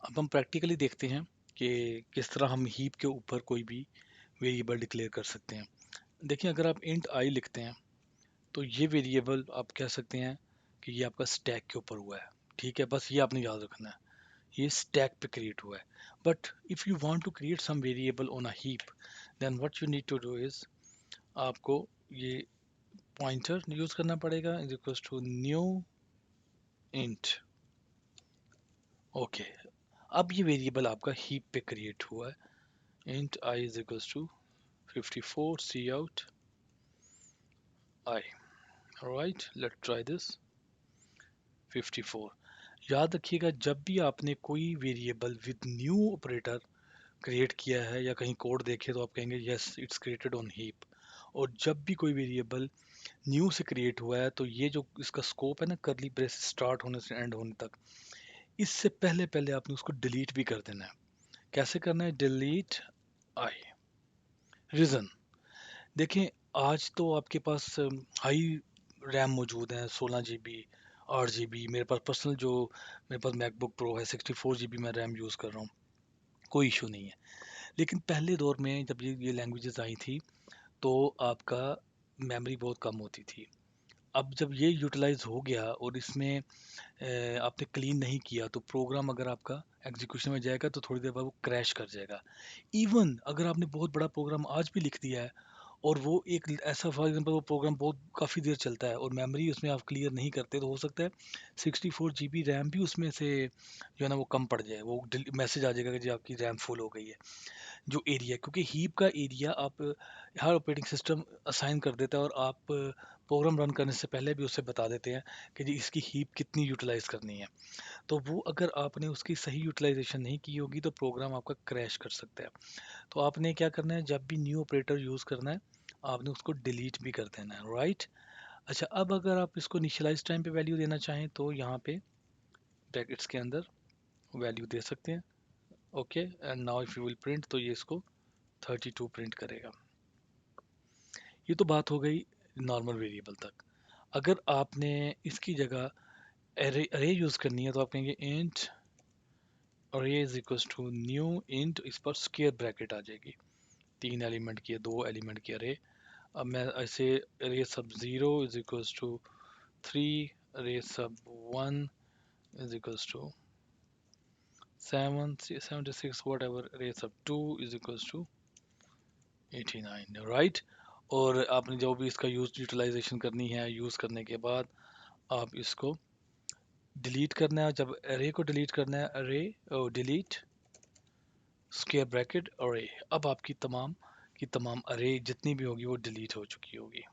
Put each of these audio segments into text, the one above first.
अब हम प्रैक्टिकली देखते हैं कि किस तरह हम हीप के ऊपर कोई भी वेरिएबल डिक्लेयर कर सकते हैं। देखिए, अगर आप इंट आई लिखते हैं तो ये वेरिएबल आप कह सकते हैं कि ये आपका स्टैक के ऊपर हुआ है। ठीक है, बस ये आपने याद रखना है, ये स्टैक पे क्रिएट हुआ है। But if you want to create some variable on a heap, then what you need to do is, आपको ये पॉइंटर यूज़ करना पड़ेगा, is equals to new int. Okay, अब ये वेरिएबल आपका हीप पे क्रिएट हुआ है। Int i is equals to 54 cout i. Right, let try this 54। याद रखिएगा, जब भी आपने कोई variable with new operator create किया है या कहीं कोड देखे तो आप कहेंगे yes it's created on heap. और जब भी कोई वेरिएबल न्यू से क्रिएट हुआ है तो ये जो इसका स्कोप है ना, करली ब्रेस स्टार्ट होने से एंड होने तक, इससे पहले पहले आपने उसको डिलीट भी कर देना है। कैसे करना है? डिलीट आई। रीज़न देखें, आज तो आपके पास हाई रैम मौजूद है, 16 GB, 8 GB। मेरे पास पर्सनल जो मेरे पास मैकबुक प्रो है, 64 GB मैं रैम यूज़ कर रहा हूँ, कोई इशू नहीं है। लेकिन पहले दौर में जब ये लैंग्वेजेस आई थी तो आपका मेमोरी बहुत कम होती थी। अब जब ये यूटिलाइज हो गया और इसमें आपने क्लीन नहीं किया तो प्रोग्राम अगर आपका एग्जीक्यूशन में जाएगा तो थोड़ी देर बाद वो क्रैश कर जाएगा। इवन अगर आपने बहुत बड़ा प्रोग्राम आज भी लिख दिया है और वो एक ऐसा, फॉर एग्जांपल, वो प्रोग्राम बहुत काफ़ी देर चलता है और मेमोरी उसमें आप क्लियर नहीं करते, तो हो सकता है 64 GB रैम भी उसमें से जो है ना वो कम पड़ जाए, वो मैसेज आ जाएगा कि जी आपकी रैम फुल हो गई है। जो एरिया, क्योंकि हीप का एरिया आप हर ऑपरेटिंग सिस्टम असाइन कर देता है और आप प्रोग्राम रन करने से पहले भी उसे बता देते हैं कि जी इसकी हीप कितनी यूटिलाइज करनी है। तो वो अगर आपने उसकी सही यूटिलाइजेशन नहीं की होगी तो प्रोग्राम आपका क्रैश कर सकता है। तो आपने क्या करना है, जब भी न्यू ऑपरेटर यूज़ करना है आपने उसको डिलीट भी कर देना है। राइट। अच्छा, अब अगर आप इसको इनिशियलाइज टाइम पे वैल्यू देना चाहें तो यहाँ पे ब्रैकेट्स के अंदर वैल्यू दे सकते हैं। Okay, and now if you will print तो ये इसको 32 प्रिंट करेगा। ये तो बात हो गई नॉर्मल वेरिएबल तक। अगर आपने इसकी जगह अरे अरे यूज़ करनी है तो आप कहेंगे int array is equals to new int, इस पर स्क्वायर ब्रैकेट आ जाएगी। 3 एलिमेंट की है, 2 एलिमेंट की अरे। अब मैं ऐसे अरे सब 0 is equals to 3, array sub 1 is equals to 7 76 whatever, array sub 2 is equals to 89। Right. और आपने जो भी इसका यूटिलाइजेशन करनी है, यूज़ करने के बाद आप इसको डिलीट करना है। जब अरे को डिलीट करना है, अरे डिलीट स्क्वायर ब्रैकेट अरे, अब आपकी तमाम की तमाम अरे जितनी भी होगी वो डिलीट हो चुकी होगी।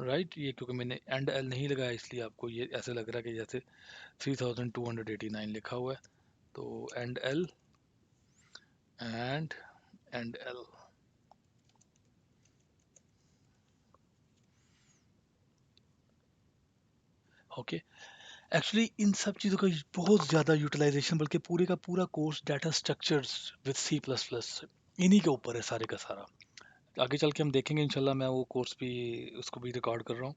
राइट। ये क्योंकि मैंने एंड एल नहीं लगाया इसलिए आपको ये ऐसे लग रहा है कि जैसे 3289 लिखा हुआ है। तो and L and L. Okay, actually in सब चीज़ों का बहुत ज़्यादा यूटिलाइजेशन, बल्कि पूरे का पूरा course data structures with C plus plus इन्हीं के ऊपर है सारे का सारा। आगे चल के हम देखेंगे इंशाल्लाह, मैं वो कोर्स भी उसको भी रिकॉर्ड कर रहा हूँ।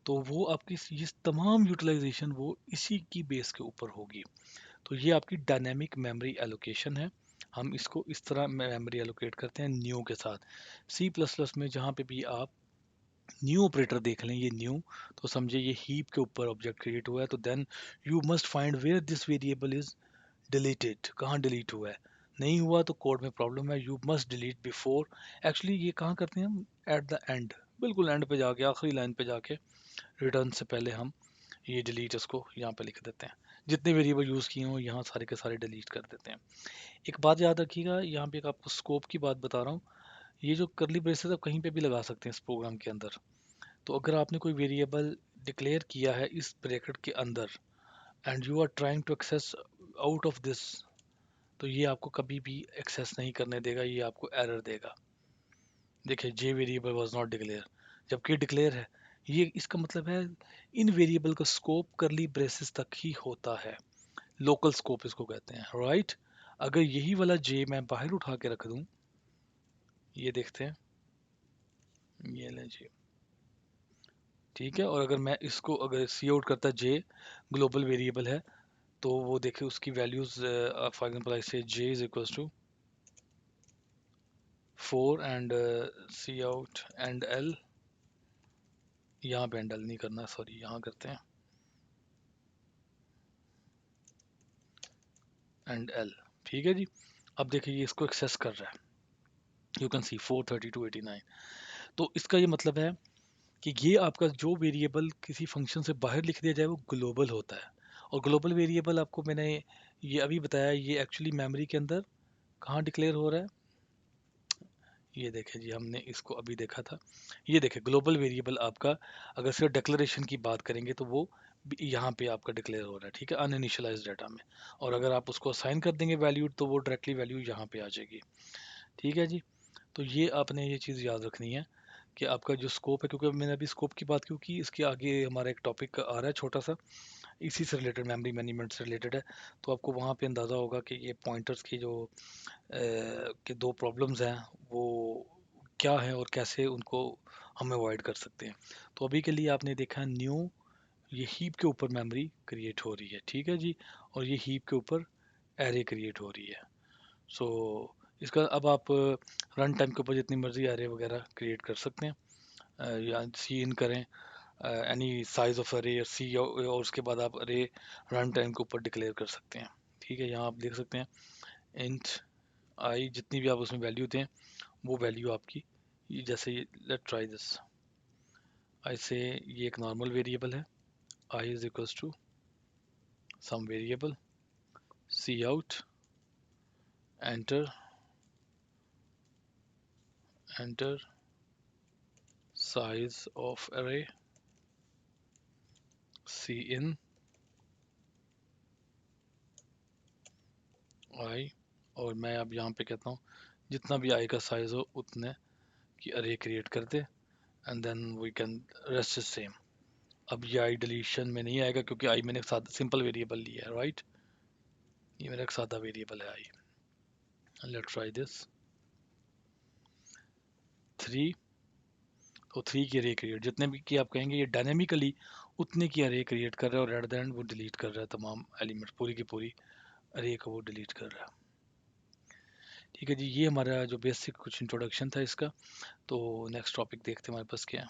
तो वो आपकी ये तमाम यूटिलाइजेशन वो इसी की बेस के ऊपर होगी। तो ये आपकी डायनेमिक मेमोरी एलोकेशन है। हम इसको इस तरह मेमोरी एलोकेट करते हैं न्यू के साथ। सी प्लस प्लस में जहाँ पे भी आप न्यू ऑपरेटर देख लें, ये न्यू, तो समझे ये हीप के ऊपर ऑब्जेक्ट क्रिएट हुआ है। तो then you must find where this variable is deleted, कहाँ डिलीट हुआ है। नहीं हुआ तो कोड में प्रॉब्लम है, you must delete before. Actually ये कहाँ करते हैं हम? एट द एंड, बिल्कुल एंड पे जाके, आखिरी लाइन पे जाके, रिटर्न से पहले हम ये डिलीट इसको यहाँ पे लिख देते हैं। जितने वेरिएबल यूज़ किए हों यहाँ सारे के सारे डिलीट कर देते हैं। एक बात याद रखिएगा, यहाँ पे एक आपको स्कोप की बात बता रहा हूँ। ये जो करली ब्रेसेस आप कहीं पे भी लगा सकते हैं इस प्रोग्राम के अंदर। तो अगर आपने कोई वेरिएबल डिक्लेयर किया है इस ब्रैकेट के अंदर and you are trying to access out of this, तो ये आपको कभी भी एक्सेस नहीं करने देगा, ये आपको एरर देगा। देखिए, जे वेरिएबल वाज नॉट डिक्लेयर, जबकि डिक्लेयर है। ये इसका मतलब है इन वेरिएबल का स्कोप करली ब्रेसेस तक ही होता है। लोकल स्कोप इसको कहते हैं। राइट। अगर यही वाला जे मैं बाहर उठा के रख दूं, ये देखते हैं, ये ले जी, ठीक है। और अगर मैं इसको अगर सी आउट करता जे, ग्लोबल वेरिएबल है, तो वो देखे उसकी वैल्यूज, फॉर एग्जांपल आई से j is equals to 4 and cout and l, यहाँ पे एंड l नहीं करना, सॉरी यहाँ करते हैं एंड l। ठीक है जी। अब देखिए ये इसको एक्सेस कर रहा है, यू कैन सी 43289। तो इसका ये मतलब है कि ये आपका जो वेरिएबल किसी फंक्शन से बाहर लिख दिया जाए वो ग्लोबल होता है। और ग्लोबल वेरिएबल आपको मैंने ये अभी बताया, ये एक्चुअली मेमोरी के अंदर कहाँ डिक्लेयर हो रहा है। ये देखें जी, हमने इसको अभी देखा था। ये देखें ग्लोबल वेरिएबल आपका, अगर सिर्फ डिक्लेरेशन की बात करेंगे तो वो यहाँ पे आपका डिक्लेयर हो रहा है, ठीक है, अनइनिशियलाइज्ड डाटा में। और अगर आप उसको असाइन कर देंगे वैल्यू तो वो डायरेक्टली वैल्यू यहाँ पे आ जाएगी। ठीक है जी। तो ये आपने ये चीज़ याद रखनी है कि आपका जो स्कोप है, क्योंकि मैंने अभी स्कोप की बात क्यों की, इसके आगे हमारा एक टॉपिक आ रहा है छोटा सा, इसी से रिलेटेड, मेमोरी मैनेजमेंट से रिलेटेड है। तो आपको वहाँ पे अंदाज़ा होगा कि ये पॉइंटर्स की जो के दो प्रॉब्लम्स हैं वो क्या है और कैसे उनको हम अवॉइड कर सकते हैं। तो अभी के लिए आपने देखा न्यू, ये हीप के ऊपर मेमोरी क्रिएट हो रही है, ठीक है जी। और ये हीप के ऊपर एरे क्रिएट हो रही है। सो इसका अब आप रन टाइम के ऊपर जितनी मर्जी एरे वगैरह क्रिएट कर सकते हैं, या सी इन करें एनी साइज ऑफ अरे, सी, और उसके बाद आप अरे रन टाइम के ऊपर डिक्लेयर कर सकते हैं। ठीक है, यहाँ आप देख सकते हैं इंट आई, जितनी भी आप उसमें वैल्यू दें वो वैल्यू आपकी, जैसे लेट ट्राई दिस, आई से ये एक नॉर्मल वेरिएबल है, I is equals to some variable, C out, enter, enter size of array, C इन आई, और मैं अब यहाँ पे कहता हूँ जितना भी आई का साइज हो उतने की अरे क्रिएट कर दे, and then we can rest is same. अब ये आई डिलीशन में नहीं आएगा क्योंकि आई मैंने एक सादा सिंपल वेरिएबल लिया है, राइट। ये मेरा एक सादा वेरिएबल है आई। Let's try this 3। तो 3 की अरे क्रिएट, जितने भी की आप कहेंगे ये डायनेमिकली उतने की अरे क्रिएट कर रहा है, और एट द एंड वो डिलीट कर रहा है तमाम एलिमेंट, पूरी की पूरी अरे को वो डिलीट कर रहा है। ठीक है जी, ये हमारा जो बेसिक कुछ इंट्रोडक्शन था इसका। तो नेक्स्ट टॉपिक देखते हैं हमारे पास क्या है।